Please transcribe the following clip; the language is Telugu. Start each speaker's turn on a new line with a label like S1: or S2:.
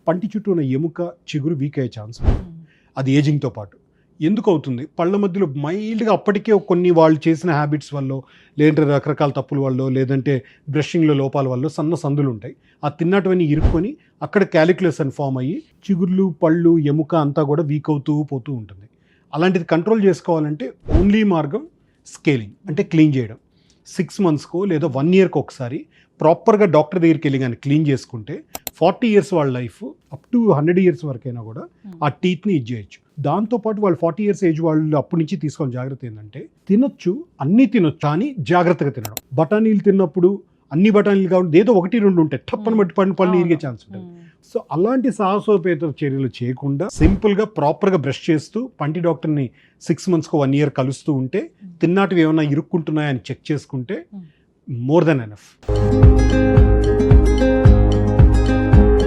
S1: పంటి చుట్టూ ఉన్న ఎముక చిగురు వీక్ అయ్యే ఛాన్స్ ఉంది. అది ఏజింగ్తో పాటు. ఎందుకు అవుతుంది? పళ్ళ మధ్యలో మైల్డ్గా అప్పటికే కొన్ని వాళ్ళు చేసిన హ్యాబిట్స్ వల్ల, లేదంటే రకరకాల తప్పుల వల్ల, లేదంటే బ్రషింగ్లో లోపాల వల్ల సన్న సందులు ఉంటాయి. ఆ తిన్నటువన్నీ ఇరుక్కొని అక్కడ క్యాలిక్యులస్ అని ఫామ్ అయ్యి చిగుర్లు, పళ్ళు, ఎముక అంతా కూడా వీక్ అవుతూ పోతూ ఉంటుంది. అలాంటిది కంట్రోల్ చేసుకోవాలంటే ఓన్లీ మార్గం స్కేలింగ్, అంటే క్లీన్ చేయడం. 6 monthsకో లేదా 1 yearకో ఒకసారి ప్రాపర్గా డాక్టర్ దగ్గరికి వెళ్ళి కానీ క్లీన్ చేసుకుంటే 40 years వాళ్ళ లైఫ్ అప్ టు 100 years వరకైనా కూడా ఆ టీత్ని ఇది చేయొచ్చు. దాంతోపాటు వాళ్ళు 40 years ఏజ్ వాళ్ళు అప్పటి నుంచి తీసుకోవాలి జాగ్రత్త ఏంటంటే, తినొచ్చు, అన్నీ తినొచ్చు, కానీ జాగ్రత్తగా తినడం. బఠానీలు తిన్నప్పుడు అన్ని బఠానీలు కాబట్టి ఏదో 1-2 ఉంటాయి, టప్పని బట్టి పళ్ళు ఇరిగే ఛాన్స్ ఉంటుంది. సో అలాంటి సాహసోపేత చర్యలు చేయకుండా సింపుల్గా ప్రాపర్గా బ్రష్ చేస్తూ పంటి డాక్టర్ని 6 monthsకో 1 year కలుస్తూ ఉంటే, తిన్నాటివి ఏమైనా ఇరుక్కుంటున్నాయని చెక్ చేసుకుంటే మోర్ దెన్ ఎనఫ్.